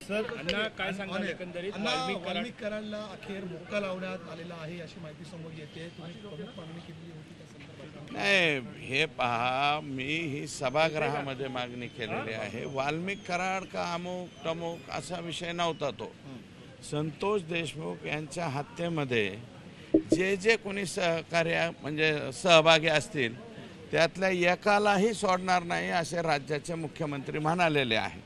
Sir अण्णा काय सांगाल एकंदरीत वाल्मिक कराडला अखेर मोक्का लावण्यात आलेला आहे अशी माहिती समोर येते। तुम्ही प्रमुख मागणी केली होती त्या संदर्भात? नाही, हे पहा, मी ही सभागृहामध्ये मागणी केलेली आहे। वाल्मिक कराड का अमुक तमुक असा विषय नव्हता। तो संतोष देशमुख यांच्या हत्येमध्ये जे जे कोणी सहकार्य म्हणजे सहभागी असतील त्यातल्या एकालाही सोडणार नाही असे राज्याचे मुख्यमंत्री म्हणालेले आहे।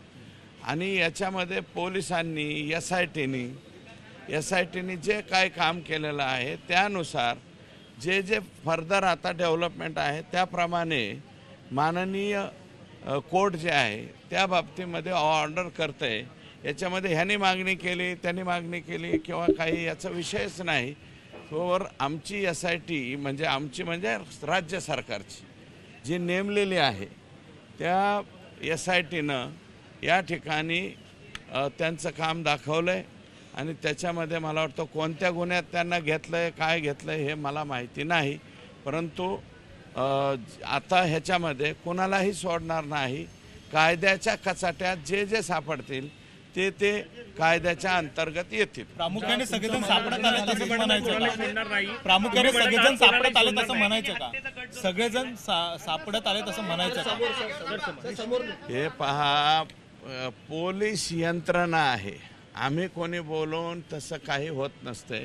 आणि याच्यामध्ये पोलिसांनी एसआयटीनी जे काय काम केलेलं आहे त्यानुसार जे जे फर्दर आता डेव्हलपमेंट आहे त्याप्रमाणे माननीय कोर्ट जे आहे त्या बाबतीमध्ये ऑर्डर करते। याच्यामध्ये ह्यांनी मागणी केली त्यांनी मागणी केली किंवा काही याचा विषयच नाही। तोवर आमची एसआयटी म्हणजे राज्य सरकारची जी नेमलेली आहे त्या एसआयटीनं या ठिकाणी त्यांचं काम दाखवलंय आणि त्याच्यामध्ये मला वाटतं कोणत्या गुन्ह्यात त्यांना घेतलंय काय घेतलंय हे मला माहिती नाही, परंतु आता ह्याच्यामध्ये कोणालाही सोडणार नाही। कायद्याच्या कचाट्यात जे जे सापडतील ते कायद्याच्या अंतर्गत येतील। प्रामुख्याने सगळेजण सापडत आले तसं म्हणायचं का? प्रामुख्याने सगळेजण सापडत आले तसं म्हणायचं का? सगळेजण सापडत आले तसं म्हणायचं का? हे पहा, पोलीस यंत्रणा आहे, आम्ही कोणी बोलून तसं काही होत नसते।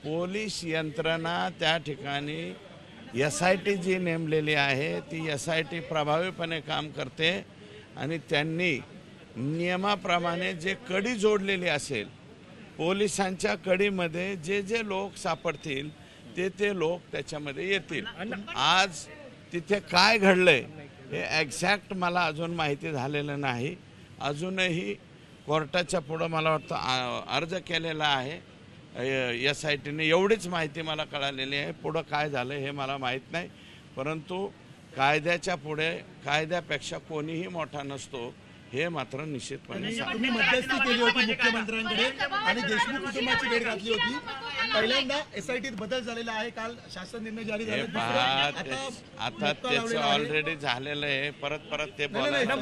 पोलीस यंत्रणा त्या ठिकाणी एसआयटी जी नेमलेली आहे ती एसआयटी प्रभावीपणे काम करते आणि त्यांनी नियमाप्रमाणे जे कडी जोडलेली असेल पोलिसांच्या कडीमध्ये जे जे लोक सापडतील ते लोक त्याच्यामध्ये येतील। आज तिथे काय घडलंय हे एक्झॅक्ट मला अजून माहिती झालेलं नाही। अजूनही कोर्टाच्या पुढं मला वाटतं अर्ज केलेला आहे एसआयटीने, एवढीच माहिती मला कळालेली आहे। पुढं काय झालं हे मला माहीत नाही, परंतु कायद्याच्या पुढे कायद्यापेक्षा कोणीही मोठा नसतो हे मात्र निश्चितपणे। तुम्ही मध्यस्थी केली होती मुख्यमंत्र्यांकडे आणि देशमुख कुटुंबाची भेट घातली होती। पहिल्यांदा एसआयटीत बदल झालेला आहे, काल शासन निर्णय जारी झाला। आता त्याचं ऑलरेडी झालेलं आहे, परत ते बोलायला